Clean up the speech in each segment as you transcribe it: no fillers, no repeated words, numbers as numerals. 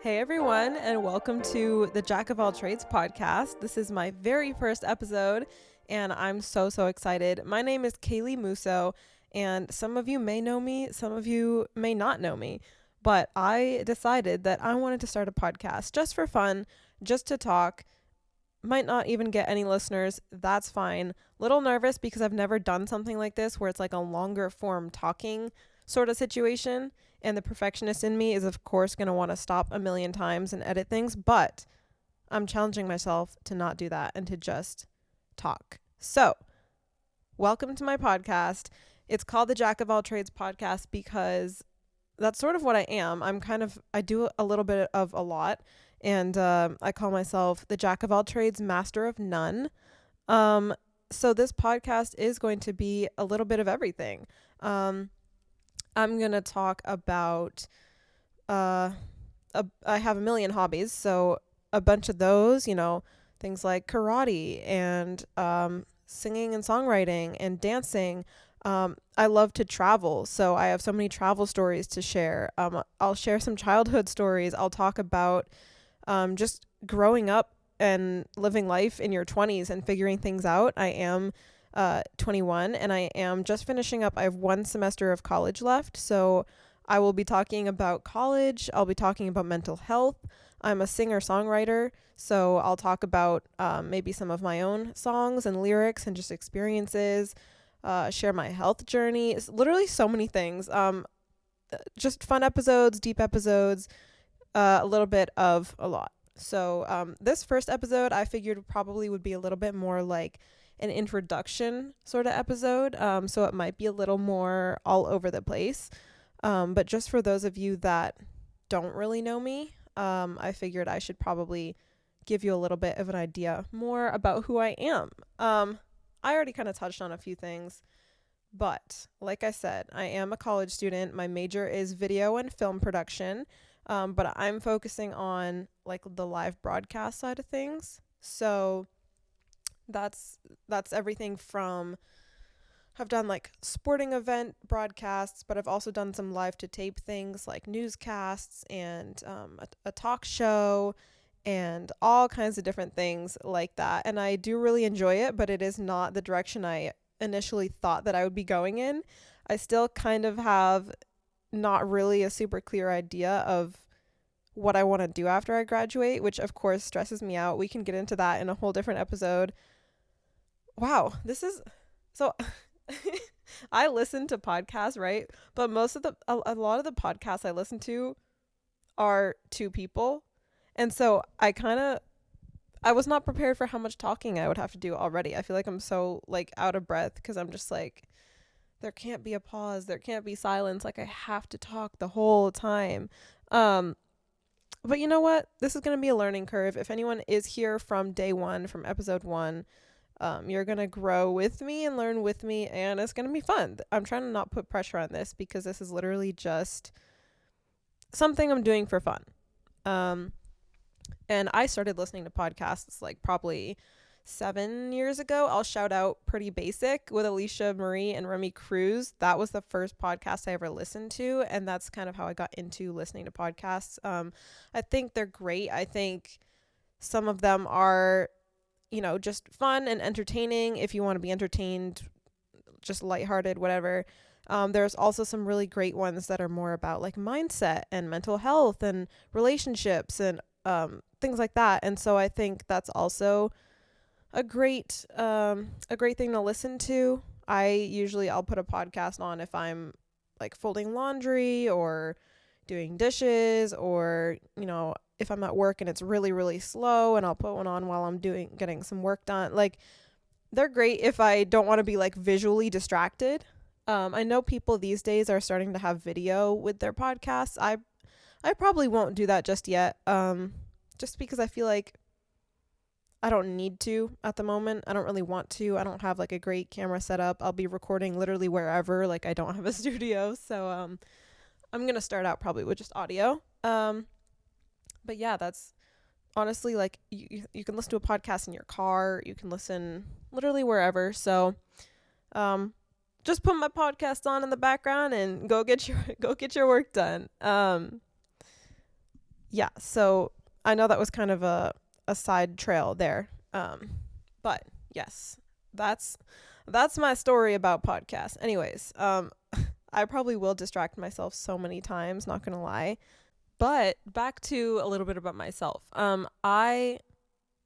Hey everyone, and welcome to the Jack of All Trades podcast. This is my very first episode, and I'm so excited. My name is Kaylee Mousseau, and some of you may know me, some of you may not know me, but I decided that I wanted to start a podcast just for fun, just to talk. Might not even get any listeners, that's fine. Little nervous because I've never done something like this where it's like a longer form talking sort of situation. And the perfectionist in me is, of course, going to want to stop a million times and edit things. But I'm challenging myself to not do that and to just talk. So, welcome to my podcast. It's called the Jack of All Trades podcast because that's sort of what I am. I do a little bit of a lot. And I call myself the Jack of All Trades, Master of None. So this podcast is going to be a little bit of everything. I'm going to talk about, I have a million hobbies, so a bunch of those, things like karate and singing and songwriting and dancing. I love to travel, so I have so many travel stories to share. I'll share some childhood stories. I'll talk about just growing up and living life in your 20s and figuring things out. I am 21 and I am just finishing up. I have one semester of college left, so I will be talking about college. I'll be talking about mental health. I'm a singer-songwriter, so I'll talk about maybe some of my own songs and lyrics and just experiences, share my health journey. It's literally so many things. Just fun episodes, deep episodes, a little bit of a lot. So this first episode I figured probably would be a little bit more like an introduction sort of episode. So it might be a little more all over the place. But just for those of you that don't really know me, I figured I should probably give you a little bit of an idea more about who I am. I already kind of touched on a few things, but like I said, I am a college student. My major is video and film production. But I'm focusing on like the live broadcast side of things. So that's everything from, I've done like sporting event broadcasts, but I've also done some live to tape things like newscasts and a talk show and all kinds of different things like that. And I do really enjoy it, but it is not the direction I initially thought that I would be going in. I still kind of have not really a super clear idea of what I want to do after I graduate, which of course stresses me out. We can get into that in a whole different episode. Wow, this is so I listen to podcasts, right? But a lot of the podcasts I listen to are two people. And so I was not prepared for how much talking I would have to do already. I feel like I'm so like out of breath because I'm just like, there can't be a pause. There can't be silence. Like I have to talk the whole time. But you know what? This is going to be a learning curve. If anyone is here from day one, from episode 1, you're going to grow with me and learn with me, and it's going to be fun. I'm trying to not put pressure on this because this is literally just something I'm doing for fun. And I started listening to podcasts like probably 7 years ago. I'll shout out Pretty Basic with Alicia Marie and Remy Cruz. That was the first podcast I ever listened to, and that's kind of how I got into listening to podcasts. I think they're great. I think some of them are, just fun and entertaining if you want to be entertained, just lighthearted, whatever. There's also some really great ones that are more about like mindset and mental health and relationships and things like that. And so I think that's also a great thing to listen to. I'll put a podcast on if I'm like folding laundry or doing dishes, or if I'm at work and it's really really slow, and I'll put one on while I'm getting some work done. Like they're great if I don't want to be like visually distracted. I know people these days are starting to have video with their podcasts. I probably won't do that just yet. Just because I feel like I don't need to at the moment. I don't really want to. I don't have like a great camera setup. I'll be recording literally wherever. Like I don't have a studio. So I'm going to start out probably with just audio. But yeah, that's honestly like you can listen to a podcast in your car. You can listen literally wherever. So just put my podcast on in the background and go get your work done. yeah, so I know that was kind of a side trail there. But yes, that's that's my story about podcasts. Anyways, I probably will distract myself so many times, not gonna lie. But back to a little bit about myself. I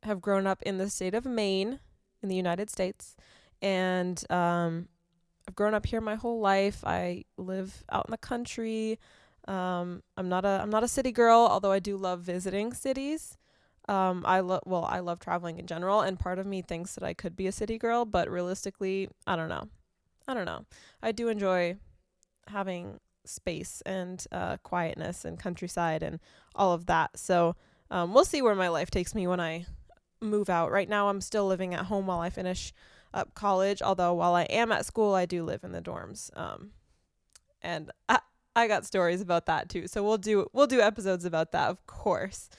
have grown up in the state of Maine in the United States, and I've grown up here my whole life. I live out in the country. I'm not a city girl, although I do love visiting cities. I love traveling in general, and part of me thinks that I could be a city girl, but realistically, I don't know. I don't know. I do enjoy having space and quietness and countryside and all of that. So we'll see where my life takes me when I move out. Right now, I'm still living at home while I finish up college. Although while I am at school, I do live in the dorms. And I got stories about that too. So we'll do episodes about that, of course.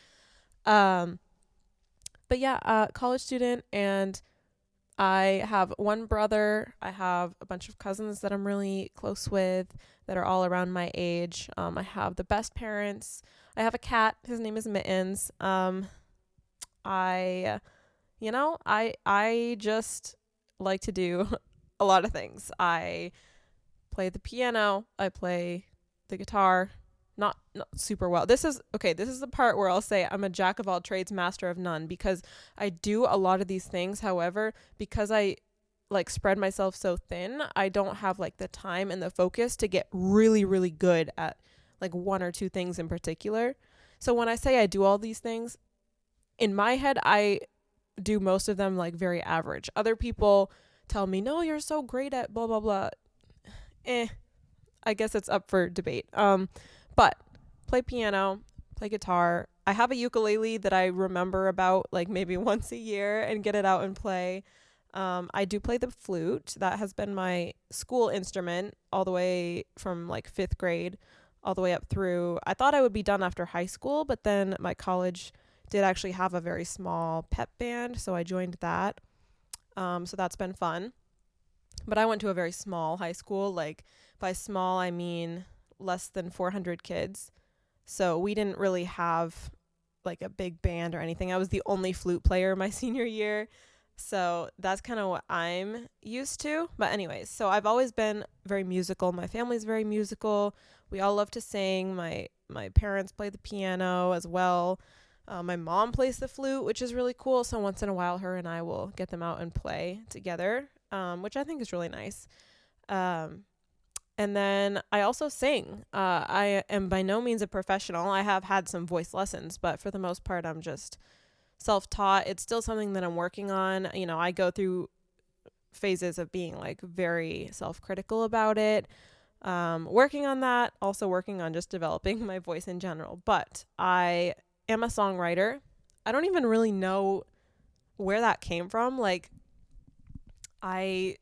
Um, but yeah, college student, and I have one brother. I have a bunch of cousins that I'm really close with that are all around my age. I have the best parents. I have a cat. His name is Mittens. I, I just like to do a lot of things. I play the piano. I play the guitar. Not super well. This is the part where I'll say I'm a jack of all trades, master of none, because I do a lot of these things. However, because I like spread myself so thin, I don't have like the time and the focus to get really, really good at like one or two things in particular. So when I say I do all these things, in my head, I do most of them like very average. Other people tell me, no, you're so great at blah, blah, blah. I guess it's up for debate. But play piano, play guitar. I have a ukulele that I remember about like maybe once a year and get it out and play. I do play the flute. That has been my school instrument all the way from like 5th grade all the way up through. I thought I would be done after high school, but then my college did actually have a very small pep band, so I joined that. So that's been fun. But I went to a very small high school. Like by small, I mean less than 400 kids. So we didn't really have like a big band or anything. I was the only flute player my senior year. So that's kind of what I'm used to. But anyways, so I've always been very musical. My family's very musical. We all love to sing. My parents play the piano as well. My mom plays the flute, which is really cool. So once in a while, her and I will get them out and play together, which I think is really nice. And then I also sing. I am by no means a professional. I have had some voice lessons, but for the most part, I'm just self-taught. It's still something that I'm working on. You know, I go through phases of being like very self-critical about it. Working on that, also working on just developing my voice in general. But I am a songwriter. I don't even really know where that came from. Like, I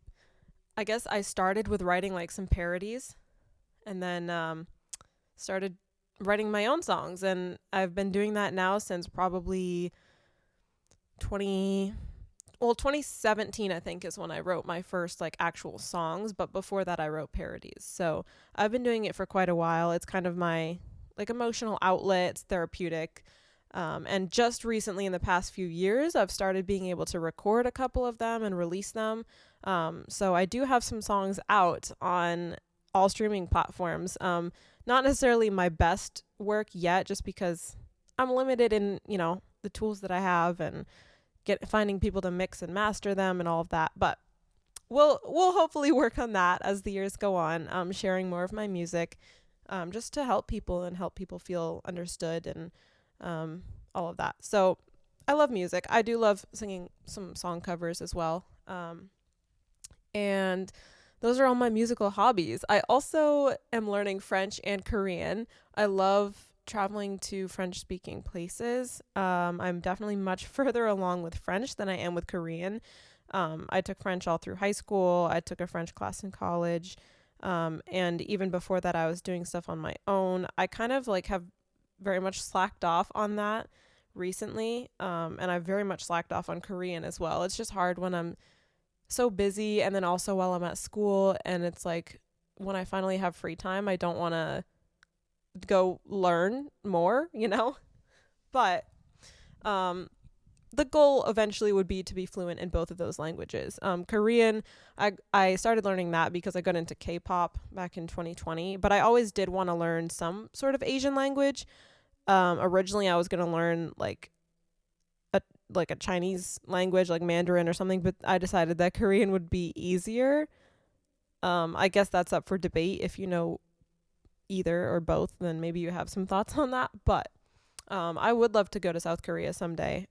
guess I started with writing like some parodies, and then started writing my own songs, and I've been doing that now since probably 2017, I think, is when I wrote my first like actual songs, but before that I wrote parodies. So I've been doing it for quite a while. It's kind of my like emotional outlet. It's therapeutic. And just recently in the past few years, I've started being able to record a couple of them and release them. So I do have some songs out on all streaming platforms. Not necessarily my best work yet, just because I'm limited in, the tools that I have and finding people to mix and master them and all of that. But we'll hopefully work on that as the years go on. Sharing more of my music, just to help people and help people feel understood and all of that. So I love music. I do love singing some song covers as well. And those are all my musical hobbies. I also am learning French and Korean. I love traveling to French speaking places. I'm definitely much further along with French than I am with Korean. I took French all through high school. I took a French class in college. And even before that, I was doing stuff on my own. I kind of like have very much slacked off on that recently. And I've very much slacked off on Korean as well. It's just hard when I'm so busy, and then also while I'm at school, and it's like when I finally have free time, I don't want to go learn more, But um, the goal eventually would be to be fluent in both of those languages. Korean, I started learning that because I got into K-pop back in 2020, but I always did want to learn some sort of Asian language. Originally I was going to learn a like a Chinese language, like Mandarin or something, but I decided that Korean would be easier. I guess that's up for debate. If you know either or both, then maybe you have some thoughts on that. But I would love to go to South Korea someday.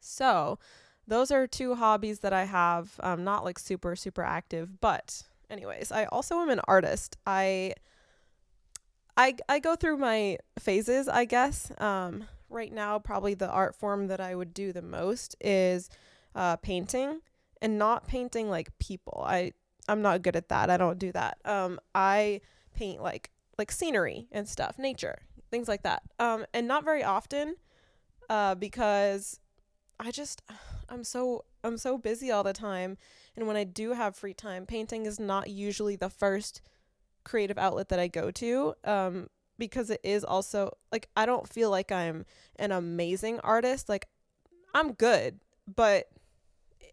So those are two hobbies that I have. Not like super, super active, but anyways, I also am an artist. I go through my phases, I guess. Right now, probably the art form that I would do the most is painting, and not painting like people. I'm not good at that. I don't do that. I paint like scenery and stuff, nature, things like that. And not very often, because I just I'm so busy all the time, and when I do have free time, painting is not usually the first creative outlet that I go to, because it is also like I don't feel like I'm an amazing artist. Like I'm good, but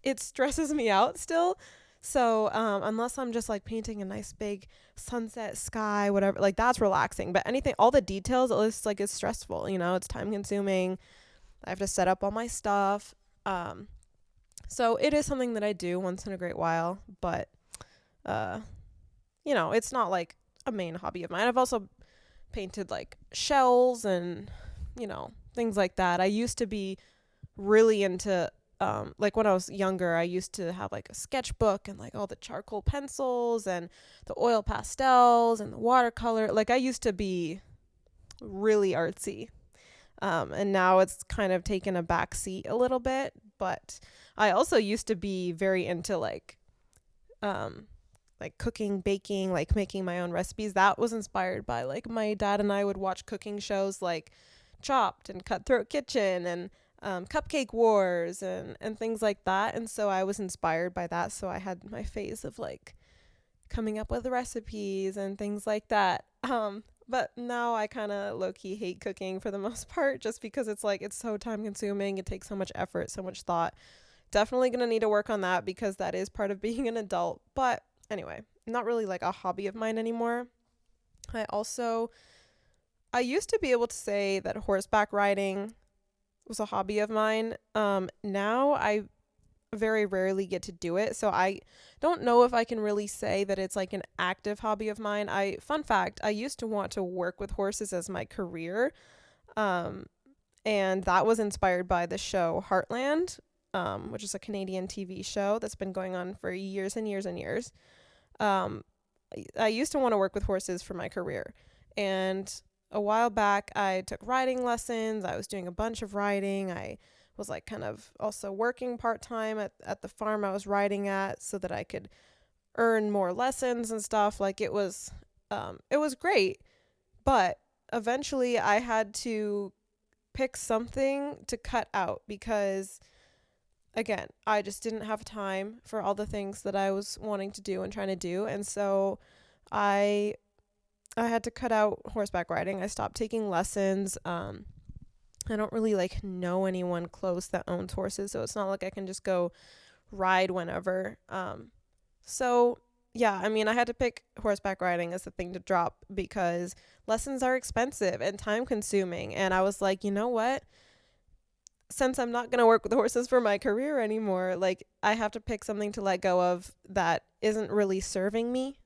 it stresses me out still. So unless I'm just like painting a nice big sunset sky, whatever, like that's relaxing. But anything, all the details, it's like it's stressful. It's time consuming. I have to set up all my stuff. So it is something that I do once in a great while, but uh, it's not like a main hobby of mine. I've also painted like shells and, things like that. I used to be really into, like when I was younger, I used to have like a sketchbook and like all the charcoal pencils and the oil pastels and the watercolor. Like I used to be really artsy. And now it's kind of taken a back seat a little bit, but I also used to be very into um, like cooking, baking, like making my own recipes. That was inspired by like my dad and I would watch cooking shows like Chopped and Cutthroat Kitchen and Cupcake Wars and things like that. And so I was inspired by that. So I had my phase of like coming up with recipes and things like that. But now I kind of low key hate cooking for the most part, just because it's like it's so time consuming. It takes so much effort, so much thought. Definitely gonna need to work on that because that is part of being an adult. But anyway, not really like a hobby of mine anymore. I used to be able to say that horseback riding was a hobby of mine. Now I very rarely get to do it, so I don't know if I can really say that it's like an active hobby of mine. Fun fact, I used to want to work with horses as my career. Um and that was inspired by the show Heartland, which is a Canadian TV show that's been going on for years and years and years. Um I used to want to work with horses for my career. And a while back, I took riding lessons. I was doing a bunch of riding. I was like kind of also working part time at the farm I was riding at so that I could earn more lessons and stuff. Like it was great. But eventually I had to pick something to cut out because, again, I just didn't have time for all the things that I was wanting to do and trying to do. And so I I had to cut out horseback riding. I stopped taking lessons. I don't really like know anyone close that owns horses, so it's not like I can just go ride whenever. So yeah, I mean, I had to pick horseback riding as the thing to drop because lessons are expensive and time consuming. And I was like, you know what? Since I'm not going to work with horses for my career anymore, like I have to pick something to let go of that isn't really serving me.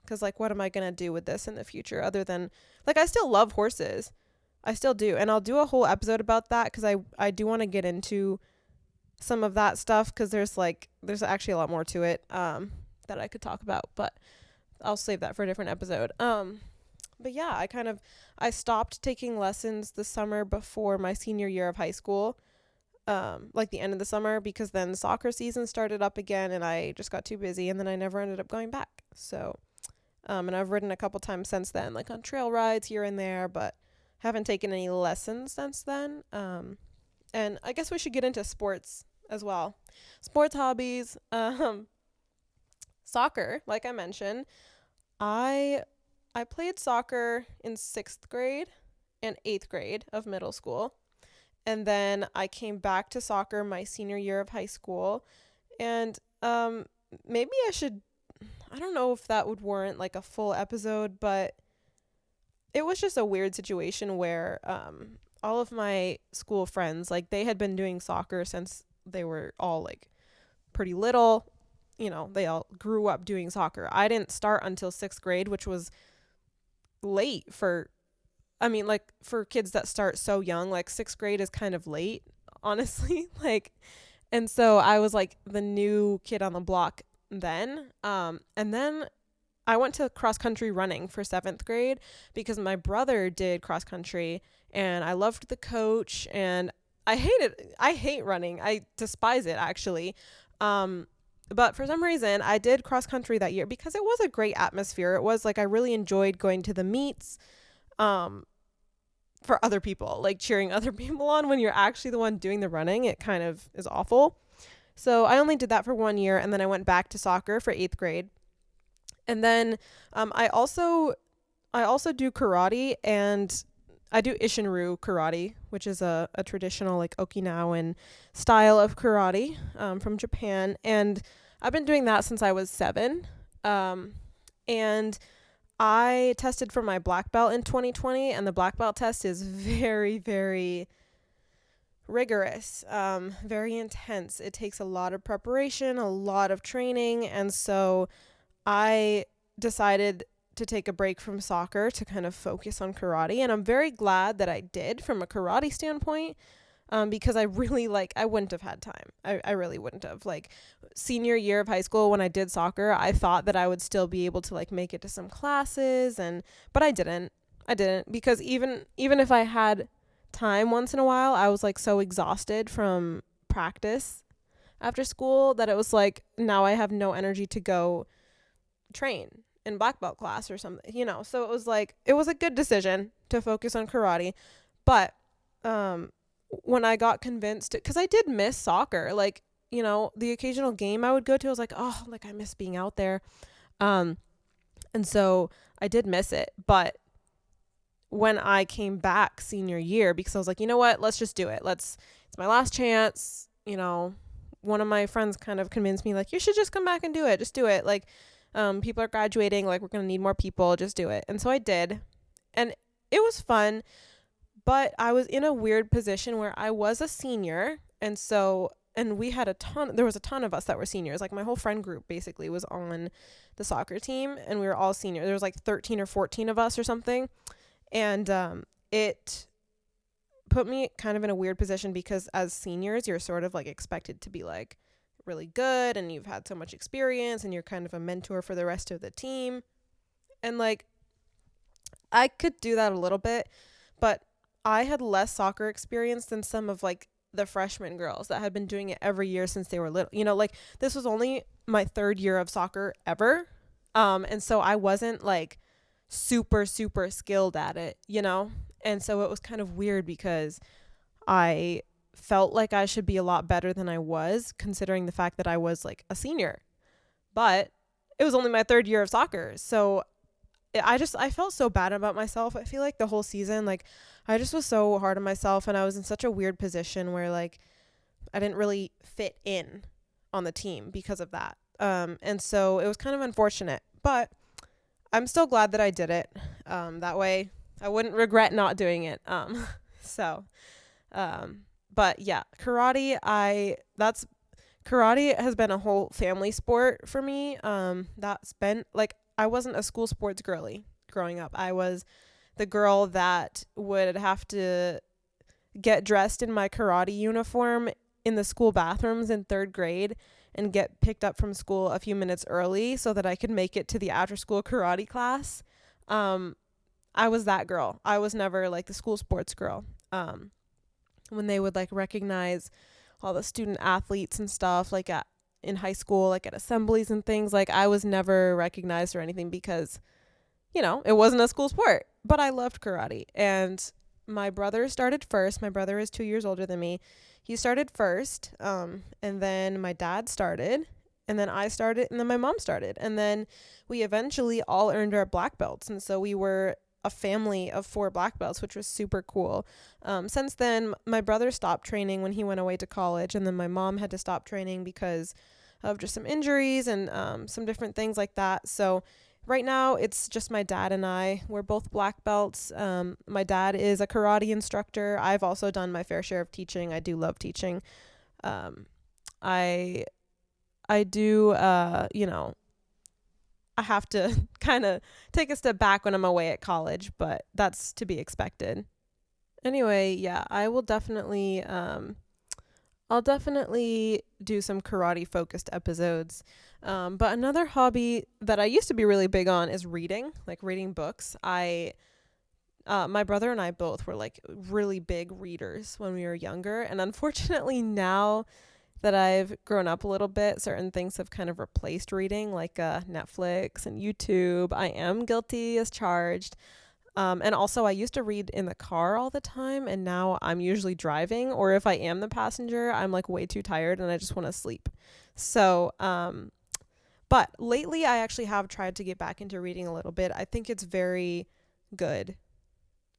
Cause like, what am I going to do with this in the future other than like, I still love horses. I still do. And I'll do a whole episode about that. Cause I do want to get into some of that stuff. Cause there's actually a lot more to it, that I could talk about, but I'll save that for a different episode. But yeah, I stopped taking lessons the summer before my senior year of high school, like the end of the summer, because then soccer season started up again and I just got too busy and then I never ended up going back. So, and I've ridden a couple times since then, like on trail rides here and there, but haven't taken any lessons since then. And I guess we should get into sports as well. Sports hobbies, soccer, like I mentioned. I I played soccer in 6th grade and 8th grade of middle school. And then I came back to soccer my senior year of high school. And maybe I don't know if that would warrant like a full episode, but it was just a weird situation where all of my school friends, like they had been doing soccer since they were all like pretty little. They all grew up doing soccer. I didn't start until 6th grade, which was late for kids that start so young. Like 6th grade is kind of late, honestly. And so I was like the new kid on the block then. And then I went to cross country running for 7th grade because my brother did cross country and I loved the coach and I hate running. I despise it actually. But for some reason I did cross country that year because it was a great atmosphere. It was like I really enjoyed going to the meets for other people, like cheering other people on when you're actually the one doing the running. It kind of is awful. So I only did that for 1 year and then I went back to soccer for 8th grade. And then I also do karate, and I do Ishinryu karate, which is a traditional like Okinawan style of karate from Japan. And I've been doing that since I was 7. And I tested for my black belt in 2020, and the black belt test is very, very rigorous, very intense. It takes a lot of preparation, a lot of training, and so I decided to take a break from soccer to kind of focus on karate, and I'm very glad that I did from a karate standpoint, because I wouldn't have had time. I really wouldn't have. Like senior year of high school when I did soccer, I thought that I would still be able to like make it to some classes, but I didn't because even if I had time once in a while, I was like so exhausted from practice after school that it was like now I have no energy to go train in black belt class or something, so it was like it was a good decision to focus on karate. But when I got convinced, because I did miss soccer, like the occasional game I would go to, I was like, oh, like I miss being out there, and so I did miss it. But when I came back senior year, because I was like, you know what, let's just do it, it's my last chance, one of my friends kind of convinced me like, you should just come back and do it, just do it, like people are graduating, like we're gonna need more people, just do it. And so I did, and it was fun, but I was in a weird position where I was a senior, and we had there was a ton of us that were seniors. Like my whole friend group basically was on the soccer team, and we were all senior. There was like 13 or 14 of us or something, and it put me kind of in a weird position because as seniors you're sort of like expected to be like really good, and you've had so much experience, and you're kind of a mentor for the rest of the team. And like I could do that a little bit, but I had less soccer experience than some of like the freshman girls that had been doing it every year since they were little. Like this was only my 3rd year of soccer ever, and so I wasn't like super super skilled at it, and so it was kind of weird because I felt like I should be a lot better than I was, considering the fact that I was like a senior. But it was only my 3rd year of soccer. So I felt so bad about myself. I feel like the whole season, like I just was so hard on myself, and I was in such a weird position where like I didn't really fit in on the team because of that. And so it was kind of unfortunate, but I'm still glad that I did it. That way I wouldn't regret not doing it. But yeah, karate has been a whole family sport for me. That's been like, I wasn't a school sports girly growing up. I was the girl that would have to get dressed in my karate uniform in the school bathrooms in 3rd grade and get picked up from school a few minutes early so that I could make it to the after school karate class. I was that girl. I was never like the school sports girl. When they would like recognize all the student athletes and stuff like in high school, like at assemblies and things, like I was never recognized or anything because, it wasn't a school sport. But I loved karate, and my brother started first. My brother is 2 years older than me. He started first, and then my dad started, and then I started, and then my mom started, and then we eventually all earned our black belts. And so we were a family of 4 black belts, which was super cool. Since then, my brother stopped training when he went away to college, and then my mom had to stop training because of just some injuries and some different things like that. So right now, it's just my dad and I. We're both black belts. My dad is a karate instructor. I've also done my fair share of teaching. I do love teaching. I do, I have to kind of take a step back when I'm away at college, but that's to be expected. Anyway, yeah, I'll definitely do some karate focused episodes. But another hobby that I used to be really big on is reading, like reading books. My brother and I both were like really big readers when we were younger. And unfortunately now that I've grown up a little bit, certain things have kind of replaced reading, like Netflix and YouTube. I am guilty as charged. And also I used to read in the car all the time, and now I'm usually driving, or if I am the passenger, I'm like way too tired and I just want to sleep. So, but lately I actually have tried to get back into reading a little bit. I think it's very good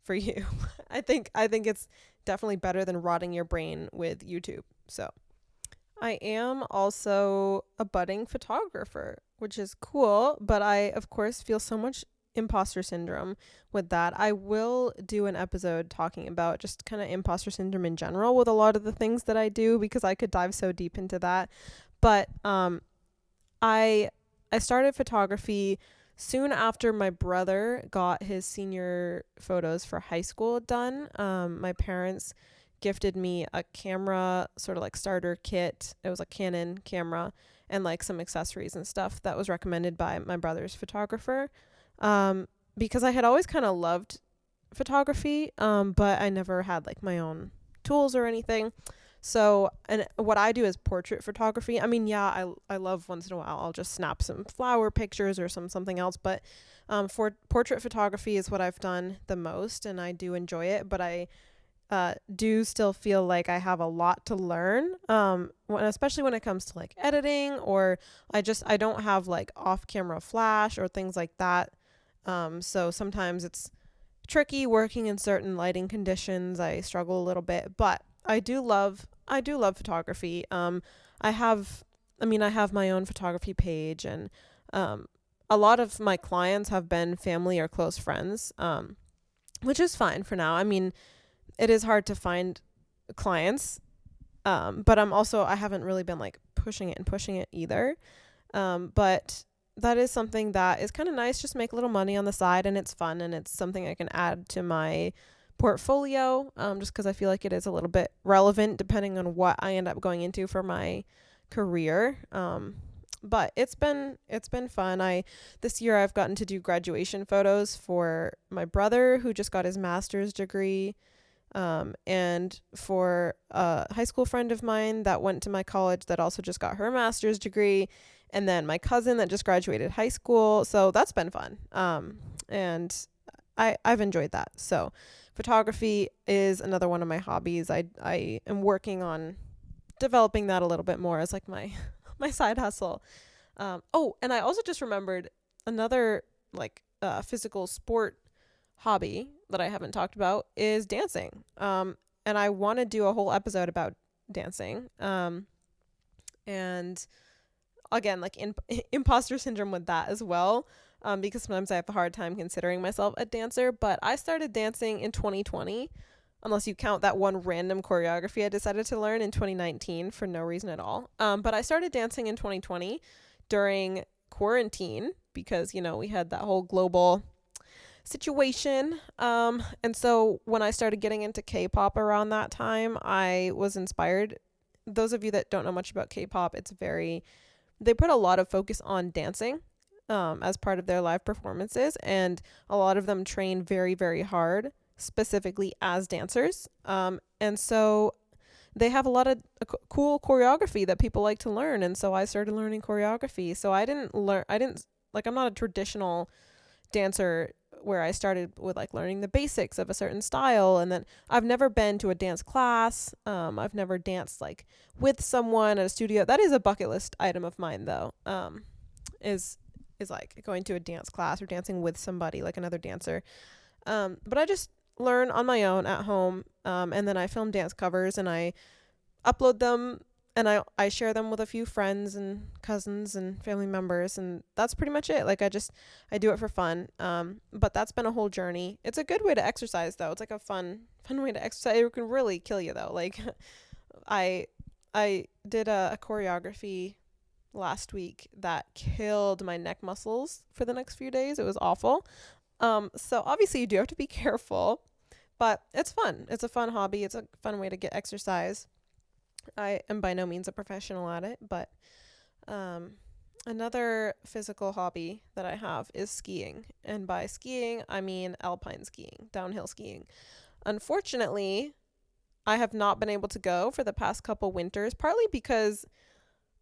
for you. I think it's definitely better than rotting your brain with YouTube. So, I am also a budding photographer, which is cool, but I, of course, feel so much imposter syndrome with that. I will do an episode talking about just kind of imposter syndrome in general with a lot of the things that I do, because I could dive so deep into that. But I started photography soon after my brother got his senior photos for high school done. My parents gifted me a camera, sort of like starter kit. It was a Canon camera and like some accessories and stuff that was recommended by my brother's photographer. Because I had always kind of loved photography, but I never had like my own tools or anything. So, and what I do is portrait photography. I mean, yeah, I love once in a while, I'll just snap some flower pictures or something else, but for portrait photography is what I've done the most, and I do enjoy it, but I do still feel like I have a lot to learn, especially when it comes to like editing, or I don't have like off-camera flash or things like that. So sometimes it's tricky working in certain lighting conditions. I struggle a little bit, but I do love photography. I have my own photography page, and a lot of my clients have been family or close friends, which is fine for now. I mean, it is hard to find clients, but I haven't really been like pushing it either. But that is something that is kind of nice, just make a little money on the side, and it's fun, and it's something I can add to my portfolio, just because I feel like it is a little bit relevant depending on what I end up going into for my career. But it's been fun. This year I've gotten to do graduation photos for my brother, who just got his master's degree. And for a high school friend of mine that went to my college that also just got her master's degree, and then my cousin that just graduated high school. So that's been fun. And I've enjoyed that. So photography is another one of my hobbies. I am working on developing that a little bit more as like my side hustle. And I also just remembered another like physical sport hobby that I haven't talked about is dancing. And I want to do a whole episode about dancing. And again, like imposter syndrome with that as well. Because sometimes I have a hard time considering myself a dancer, but I started dancing in 2020, unless you count that one random choreography I decided to learn in 2019 for no reason at all. But I started dancing in 2020 during quarantine because, we had that whole global situation. And so when I started getting into K-pop around that time, I was inspired. Those of you that don't know much about K-pop, they put a lot of focus on dancing as part of their live performances, and a lot of them train very, very hard, specifically as dancers. And so they have a lot of cool choreography that people like to learn, and so I started learning choreography. So I'm not a traditional dancer where I started with like learning the basics of a certain style, and then I've never been to a dance class. I've never danced like with someone at a studio. That is a bucket list item of mine though. Is like going to a dance class or dancing with somebody, like another dancer. But I just learn on my own at home. And then I film dance covers and I upload them, and I share them with a few friends and cousins and family members, and that's pretty much it. Like I do it for fun. But that's been a whole journey. It's a good way to exercise though. It's like a fun way to exercise. It can really kill you though. Like I I did a choreography last week that killed my neck muscles for the next few days. It was awful. So obviously you do have to be careful, but it's fun. It's a fun hobby. It's a fun way to get exercise. I am by no means a professional at it, but um, another physical hobby that I have is skiing. And by skiing, I mean alpine skiing, downhill skiing. Unfortunately, I have not been able to go for the past couple winters, partly because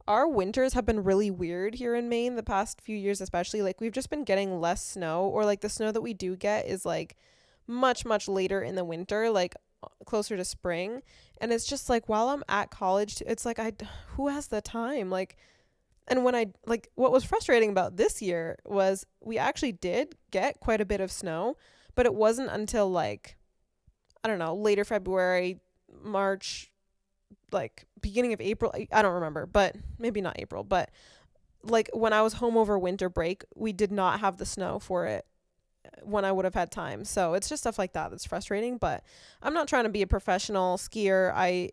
our winters have been really weird here in Maine the past few years, especially. Like, we've just been getting less snow, or like the snow that we do get is like much later in the winter, like closer to spring. And it's just like, while I'm at college, it's like, who has the time? Like, and when I, like, what was frustrating about this year was we actually did get quite a bit of snow, but it wasn't until like, I don't know, later February, March, like beginning of April. I don't remember, but maybe not April, but like when I was home over winter break, we did not have the snow for it when I would have had time. So it's just stuff like that that's frustrating, but I'm not trying to be a professional skier. I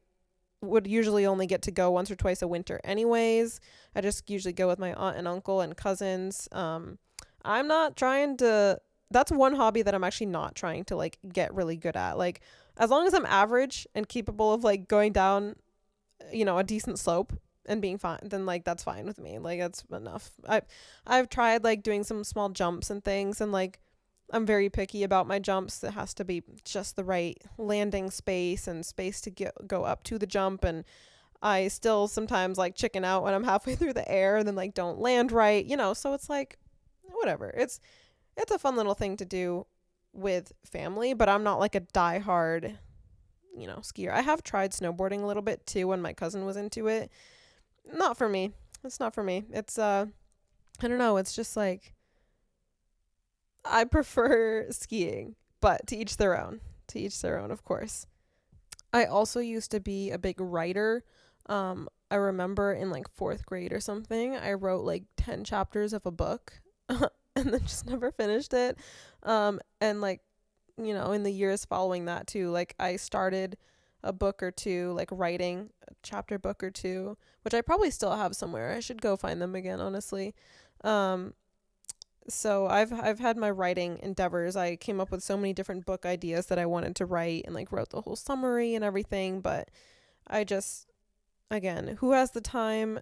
would usually only get to go once or twice a winter anyways. I just usually go with my aunt and uncle and cousins. I'm not trying to, that's one hobby that I'm actually not trying to like get really good at. Like, as long as I'm average and capable of like going down, a decent slope and being fine, then like that's fine with me. Like, that's enough. I've tried like doing some small jumps and things, and like I'm very picky about my jumps. It has to be just the right landing space and space to go up to the jump, and I still sometimes like chicken out when I'm halfway through the air and then like don't land right, so it's like whatever. It's a fun little thing to do with family, but I'm not like a diehard, skier. I have tried snowboarding a little bit too when my cousin was into it. Not for me. It's not for me. It's I don't know, it's just like I prefer skiing, but to each their own. To each their own, of course. I also used to be a big writer. I remember in like 4th grade or something, I wrote like 10 chapters of a book and then just never finished it. And like, in the years following that too, like I started a book or two, like writing a chapter book or two, which I probably still have somewhere. I should go find them again, honestly. Um, so I've had my writing endeavors. I came up with so many different book ideas that I wanted to write and like wrote the whole summary and everything, but I just, again, who has the time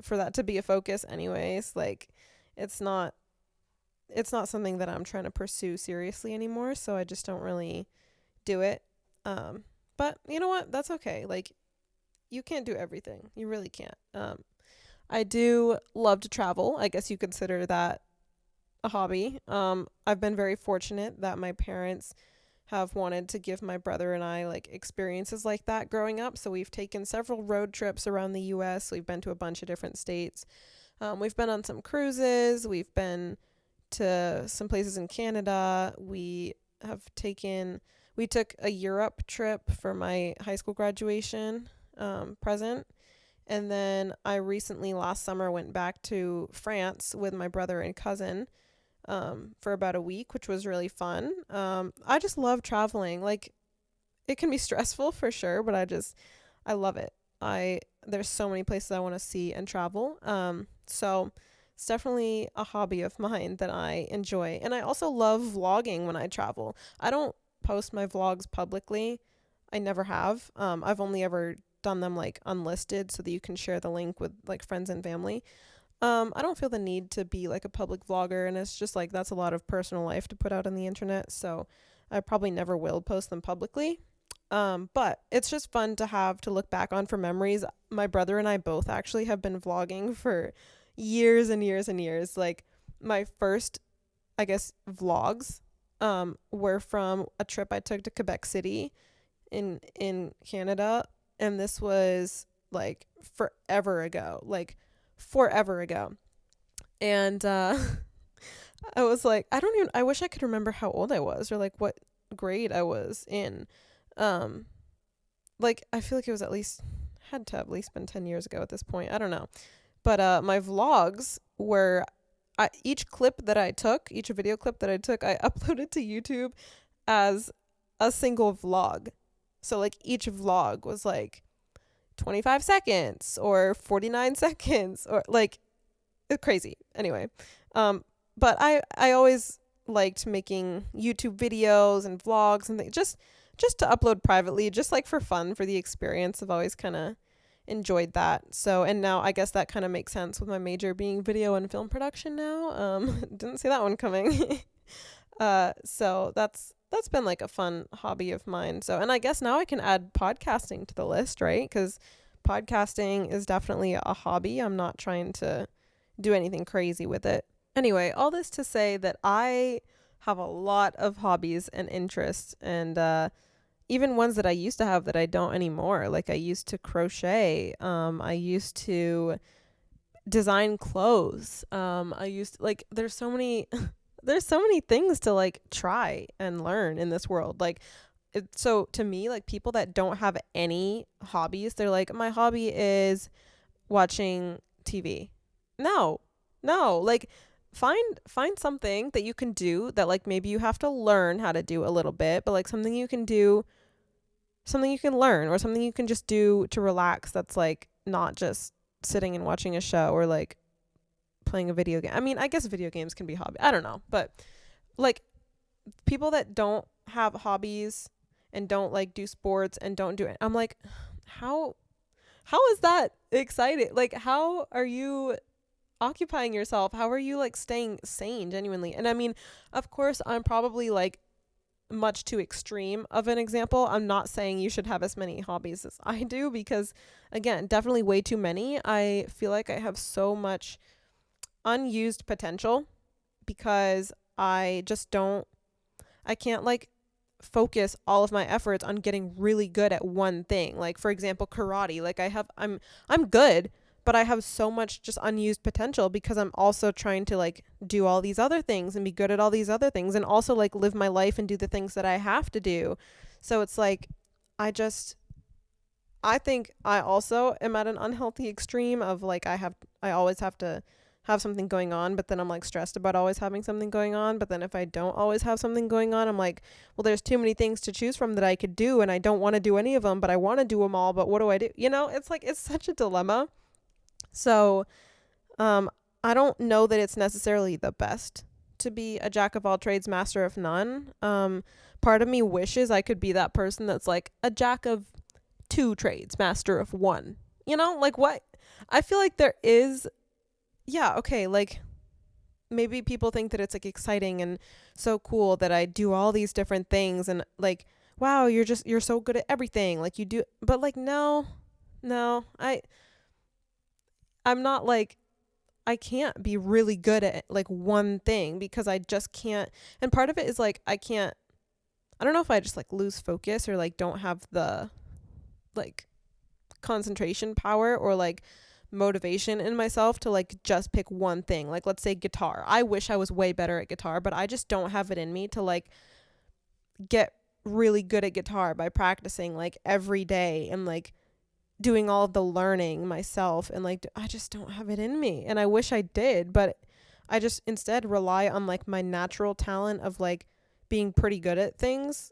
for that to be a focus anyways? Like, it's not something that I'm trying to pursue seriously anymore, so I just don't really do it. But you know what? That's okay. Like, you can't do everything. You really can't. I do love to travel. I guess you consider that a hobby. I've been very fortunate that my parents have wanted to give my brother and I like experiences like that growing up. So we've taken several road trips around the US. We've been to a bunch of different states. We've been on some cruises. We've been to some places in Canada. We took a Europe trip for my high school graduation present. And then I recently last summer went back to France with my brother and cousin for about a week, which was really fun. I just love traveling. Like, it can be stressful for sure, but I love it. There's so many places I want to see and travel. So it's definitely a hobby of mine that I enjoy. And I also love vlogging when I travel. I don't post my vlogs publicly. I never have. I've only ever done them like unlisted so that you can share the link with like friends and family. I don't feel the need to be like a public vlogger, and it's just like that's a lot of personal life to put out on the internet, so I probably never will post them publicly. But it's just fun to have to look back on for memories. My brother and I both actually have been vlogging for years and years and years. Like, my first, I guess, vlogs were from a trip I took to Quebec City in Canada, and this was like forever ago. And I was like, I wish I could remember how old I was or like what grade I was in. Um, like I feel like it was had to at least been 10 years ago at this point. I don't know. But my vlogs were each video clip that I took, I uploaded to YouTube as a single vlog. So like each vlog was like 25 seconds or 49 seconds or like it's crazy. Anyway, but I always liked making YouTube videos and vlogs and things just to upload privately, just like for fun, for the experience. I've always kind of enjoyed that. So, and now I guess that kind of makes sense with my major being video and film production now. Didn't see that one coming. So that's been like a fun hobby of mine. So, and I guess now I can add podcasting to the list, right? Because podcasting is definitely a hobby. I'm not trying to do anything crazy with it. Anyway, all this to say that I have a lot of hobbies and interests, and even ones that I used to have that I don't anymore. Like I used to crochet. I used to design clothes. I used to, like there's so many there's so many things to like try and learn in this world. Like so to me, like people that don't have any hobbies, they're like, my hobby is watching TV. No. Like find something that you can do that like maybe you have to learn how to do a little bit, but like something you can learn or something you can just do to relax that's like not just sitting and watching a show or like playing a video game. I mean, I guess video games can be hobby. I don't know, but like people that don't have hobbies and don't like do sports and don't do it, I'm like, how is that exciting? Like, how are you occupying yourself? How are you like staying sane genuinely? And I mean, of course, I'm probably like much too extreme of an example. I'm not saying you should have as many hobbies as I do because, again, definitely way too many. I feel like I have so much unused potential because I can't like focus all of my efforts on getting really good at one thing. Like for example, karate. Like I'm good, but I have so much just unused potential because I'm also trying to like do all these other things and be good at all these other things and also like live my life and do the things that I have to do. So it's like I think I also am at an unhealthy extreme of like I always have to have something going on, but then I'm like stressed about always having something going on. But then if I don't always have something going on, I'm like, well, there's too many things to choose from that I could do and I don't want to do any of them, but I want to do them all. But what do I do? You know, it's like, it's such a dilemma. So, I don't know that it's necessarily the best to be a jack of all trades, master of none. Part of me wishes I could be that person that's like a jack of two trades, master of one. You know, like what? I feel like there is, yeah, okay, like maybe people think that it's like exciting and so cool that I do all these different things and like, wow, you're so good at everything. Like you do, but like, no, I'm not like, I can't be really good at like one thing because I just can't. And part of it is like, I don't know if I just like lose focus or like don't have the like concentration power or like motivation in myself to like just pick one thing. Like let's say guitar. I wish I was way better at guitar, but I just don't have it in me to like get really good at guitar by practicing like every day and like doing all of the learning myself, and like I just don't have it in me, and I wish I did, but I just instead rely on like my natural talent of like being pretty good at things,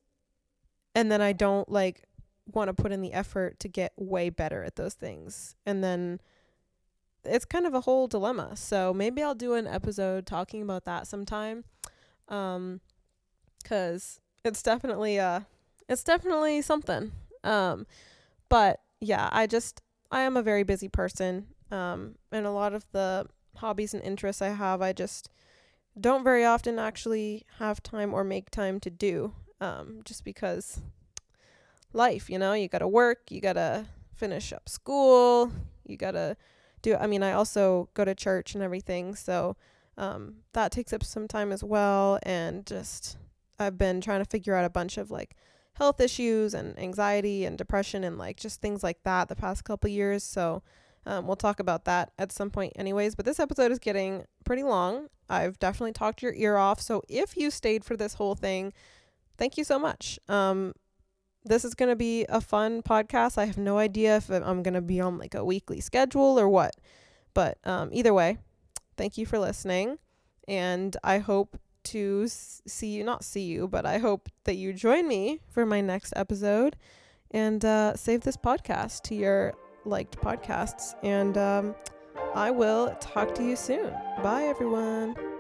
and then I don't like want to put in the effort to get way better at those things, and then it's kind of a whole dilemma. So maybe I'll do an episode talking about that sometime, cuz it's definitely something. But yeah, I am a very busy person. And a lot of the hobbies and interests I have, I just don't very often actually have time or make time to do. Just because life, you know, you got to work, you got to finish up school, you got to I also go to church and everything. So, that takes up some time as well. And just, I've been trying to figure out a bunch of like health issues and anxiety and depression and like just things like that the past couple years. So we'll talk about that at some point anyways, but this episode is getting pretty long. I've definitely talked your ear off. So if you stayed for this whole thing, thank you so much. This is going to be a fun podcast. I have no idea if I'm going to be on like a weekly schedule or what. But either way, thank you for listening. And I hope to not see you, but I hope that you join me for my next episode and save this podcast to your liked podcasts. And I will talk to you soon. Bye, everyone.